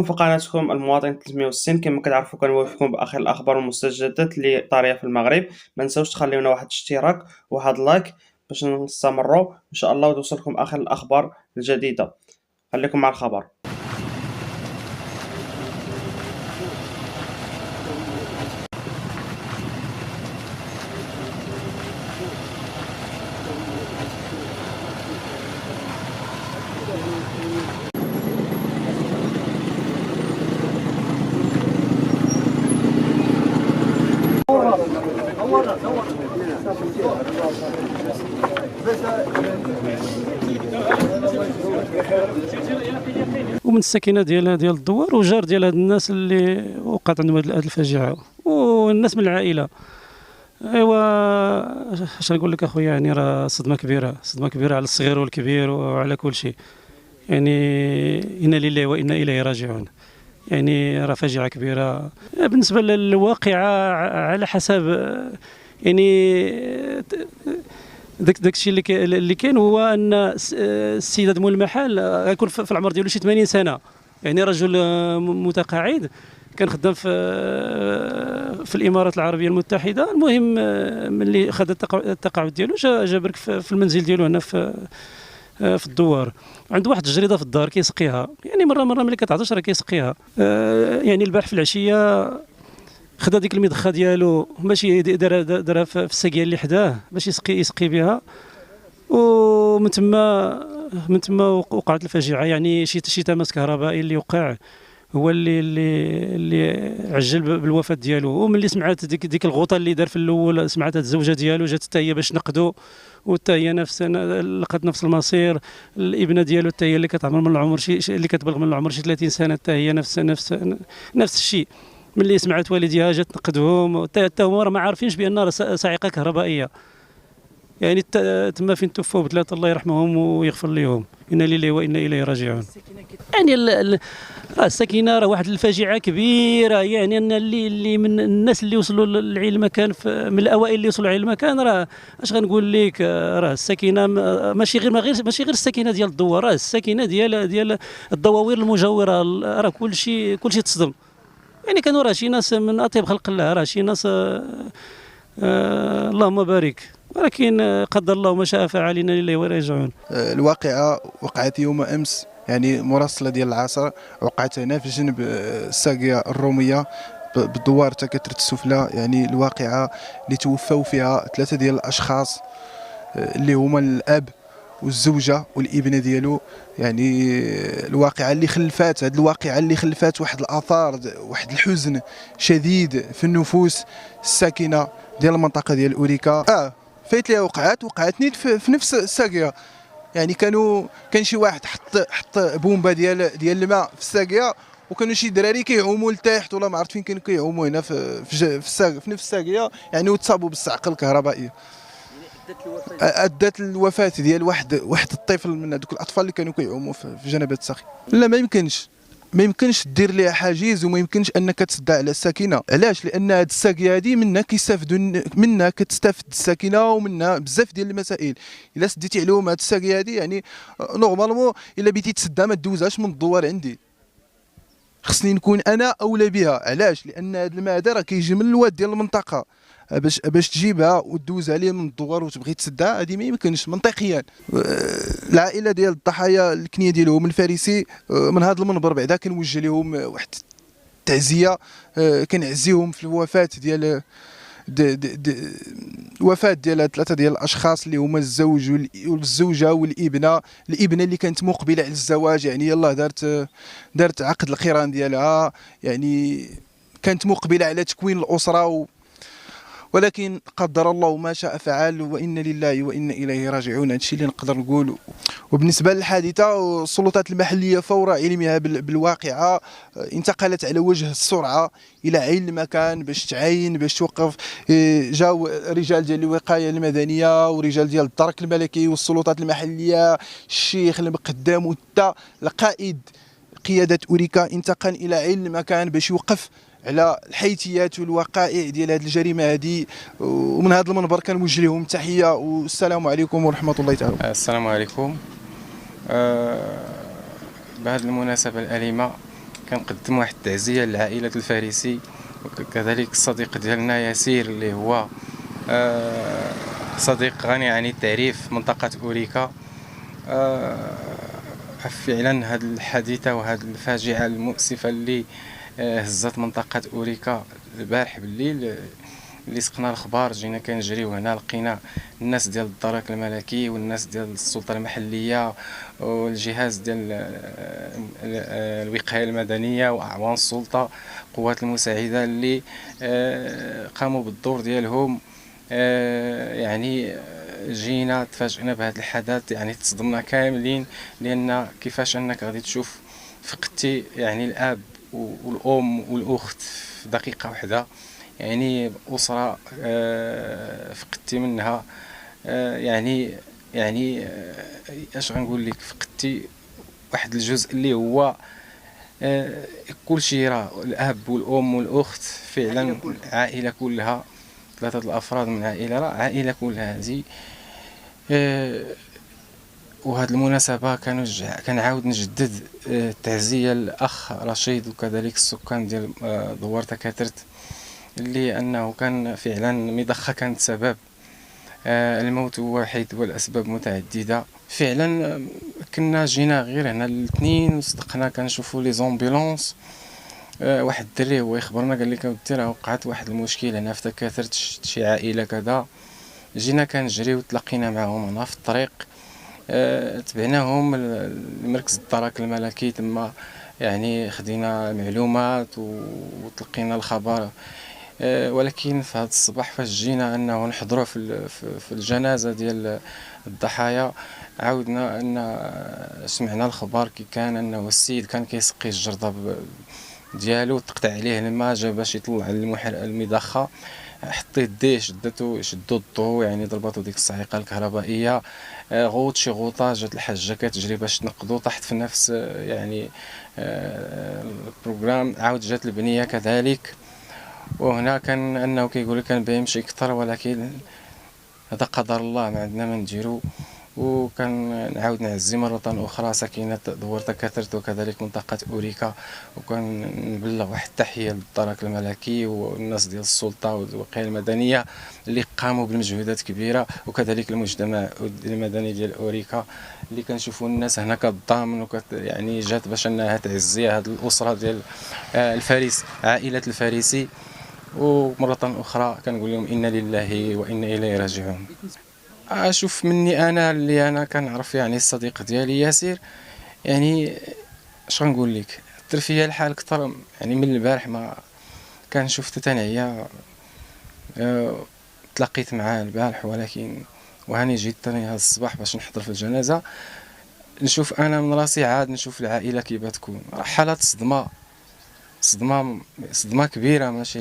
كنتم في قناتكم المواطن 360. كما كتعرفوا كنوافيكم باخر الاخبار والمستجدات اللي طاريه في المغرب. ما نساوش تخليونا واحد الاشتراك وواحد لايك باش نستمروا ان شاء الله وتوصلكم اخر الاخبار الجديده. خليكم مع الخبر. ومن الساكنه ديال الدوار وجار ديال هاد الناس اللي وقعت عندهم هاد الفاجعه والناس من العائله. ايوا اش نقول لك اخويا، يعني راه صدمه كبيره، صدمه كبيره على الصغير والكبير وعلى كل شيء. يعني انا لله وانا اليه راجعون. يعني راه فاجعه كبيره بالنسبه للواقعه على حسب يعني داك الشيء اللي كاين هو ان السيد هذا مول المحل غيكون في العمر ديالو شي 80 سنه. يعني رجل متقاعد كان خدام في الامارات العربيه المتحده. المهم ملي خد التقاعد ديالو جا برك في المنزل ديالو هنا في الدوار. عنده واحد الجريده في الدار كيسقيها، يعني مره ملي كتعطش راه كيسقيها. يعني البارح في العشيه خدا ديك المضخه ديالو ماشي دارها في الساقيه اللي حداه باش يسقي بها. ومن تما وقعت الفاجعه. يعني شي تماس كهربائي اللي وقع هو اللي عجل بالوفاه ديالو. وملي سمعت ديك الغوطه اللي دار في الاول، سمعت هاد الزوجه ديالو جات حتى هي باش نقدو، وحتى هي لقات نفس المصير. الابنه ديالو حتى هي اللي كتعمر من العمر اللي كتبلغ من العمر شي 30 سنه، حتى هي نفس الشيء. ملي سمعت والديها جات تنقذهم، حتى هما راه ما عارفينش بان راه صاعقه كهربائيه. يعني تما فين توفوا بثلاثه الله يرحمهم ويغفر لهم، انا لله وانا اليه راجعون. يعني السكينه راه واحد الفاجعه كبيره. يعني ان اللي من الناس اللي وصلوا للعلم كان من الاوائل اللي وصلوا للعلم كان، راه اش غنقول لك، راه السكينه ماشي غير السكينه ديال الدوار، راه السكينه ديال الدواوير المجاوره. راه كلشي تصدم. يعني كانوا راه شي ناس من اطيب خلق الله، راه شي ناس اللهم بارك، ولكن قدر الله ما شاء فعل، انا لله وراجعون. الواقعه وقعت يوم امس، يعني مراسله ديال العصر، وقعت هنا في جنب الساقيه الروميه بالدوار تاع كثره السفلى. يعني الواقعه اللي توفوا فيها 3 ديال الاشخاص اللي هما الاب والزوجه والابنه ديالو. يعني الواقعه اللي خلفات واحد الاثار، واحد الحزن شديد في النفوس الساكنه ديال المنطقه ديال اوريكا. فايت ليها وقعتني في نفس الساقيه. يعني كان شي واحد حط بومبه ديال الماء في الساقيه، وكانوا شي دراري كيعوموا لتحت ولا ما عرفت فين كانوا كيعوموا هنا في نفس الساقيه. يعني وتصابوا بالصعقه الكهربائيه. ادت الوفاه ديال واحد الطفل من هذوك الاطفال اللي كانوا كيعوموا في جنبات الساقيه. لا، ما يمكنش دير ليها حاجز، وما يمكنش انك تسدى على الساكنه. علاش؟ لان هذه الساقيه هذه منها كيستافدوا، منها كتستافد الساكنه، ومنها بزاف ديال المسائل. الا سديتي عليهم هذه الساقيه هذه، يعني نورمالمون الا بغيتي تسدها ما دوزهاش من الدوار عندي، خصني نكون انا اولى بها. علاش؟ لان هذا الماء هذا راه كيجي من الواد ديال المنطقه. باش تجيبها وتدوز عليه من الدوار وتبغي تسدها، هذه ما يمكنش منطقيا. العائله ديال الضحايا الكنيه ديالهم الفارسي، من هذا المنبر بعدا كنوجه لهم واحد التعزيه. كنعزيهم في الوفاه ديال الوفاه ديال 3 ديال الاشخاص اللي هما الزوج والزوجه والابنه. الابنه اللي كانت مقبله على الزواج، يعني يلاه دارت عقد القران ديالها، يعني كانت مقبله على تكوين الاسره ولكن قدر الله ما شاء فعل، وإن لله وإنا إليه راجعون. هادشي اللي نقدر نقول. وبالنسبة للحادثة، السلطات المحلية فور علمها بالواقعة انتقلت على وجه السرعة إلى عين المكان باش تعاين، باش توقف. جاو رجال ديال الوقاية المدنية ورجال ديال الدرك الملكي والسلطات المحلية، الشيخ المقدم وحتى القائد قيادة أوريكا انتقل إلى عين المكان باش يوقف على الحيثيات والوقائع ديال هذه الجريمه هذه. ومن هذا المنبر كنوجه لهم تحيه والسلام عليكم ورحمه الله تعالى. السلام عليكم. بهذه المناسبه الأليمه كنقدم واحد التعزية لعائلة الفارسي، وكذلك الصديق ديالنا ياسير اللي هو صديق غني عن التعريف منطقة أوريكا. فعلا هذه الحادثة وهذه الفاجعة المؤسفة اللي هزت منطقة أوريكا البارح بالليل، اللي سقنا الأخبار جينا كنجريو هنا لقينا الناس ديال الدرك الملكي والناس ديال السلطة المحلية والجهاز ديال الوقاية المدنية وأعوان السلطة القوات المساعدة اللي قاموا بالدور ديالهم. يعني جينا تفاجئنا بهذا الحدث، يعني تصدمنا كاملين، لأن كيفاش أنك غادي تشوف فقدتي يعني الأب والأم والأخت في دقيقة واحدة، يعني أسرة فقدتي منها يعني اش غنقول لك، فقدتي واحد الجزء اللي هو كل شيء، راه الأب والأم والأخت فعلا عائلة كلها، 3 الأفراد من عائلة، راه عائلة كلها هذه. وهذه المناسبة كنعاود نجدد التعزية للأخ رشيد وكذلك السكان ديال دوار تكاترت، اللي أنه كان فعلا مضخة كانت سبب الموت واحد والأسباب متعددة. فعلا كنا جينا غير هنا الاثنين وصدقنا كنشوفوا لي زومبيلونس، واحد الدري هو يخبرنا قال لك اودي راه وقعت واحد المشكل هنا في تكاترت، شي عائلة كذا. جينا كنجريو وتلاقينا معهم هنا في الطريق، تبعناهم لمركز الدرك الملكي، تما يعني خدينا معلومات وتلقينا الخبر. ولكن في هذا الصباح فاش جينا انه نحضروا في الجنازه ديال الضحايا، عاودنا ان سمعنا الخبر كي كان انه السيد كان كيسقي الجرده ديالو، تقطع عليه الماء، جا باش يطلع المضخه، حط يديه شدو الضو، يعني ضرباتو ديك الصاعقه الكهربائيه، غوط شي غوطه، جات الحاجه كتجري باش تنقذو، طاحت في نفس يعني البروغرام. عاود جات البنيه كذلك، وهنا كان انه كيقول لك كان بيمشي اكثر، ولكن هذا قدر الله ما عندنا ما نديرو. وكان نعاود نعزي مرة أخرى ساكنة دوار تكاترت وكذلك منطقة أوريكا، وكان نبلغ واحد التحية للدرك الملكي والناس ديال السلطة والوقاية المدنية اللي قاموا بالمجهودات كبيرة، وكذلك المجتمع المدني ديال أوريكا اللي كنشوفوا الناس هنا كتضامن يعني جات باش انها تعزي هذه الأسرة ديال الفارس، عائلة الفارسي. ومرة أخرى كنقول لهم إنا لله وإنا إليه راجعون. أشوف مني أنا اللي أنا كنعرف يعني الصديق ديالي ياسر، يعني اش غنقول لك، طر فيا الحال أكثر يعني من البارح، ما كان شفت تنعيا، تلاقيت معاه البارح، ولكن وهاني جيت تاني هذا الصباح باش نحضر في الجنازة، نشوف أنا من راسي عاد نشوف العائلة كيف تكون، حالة صدمة كبيرة، ماشي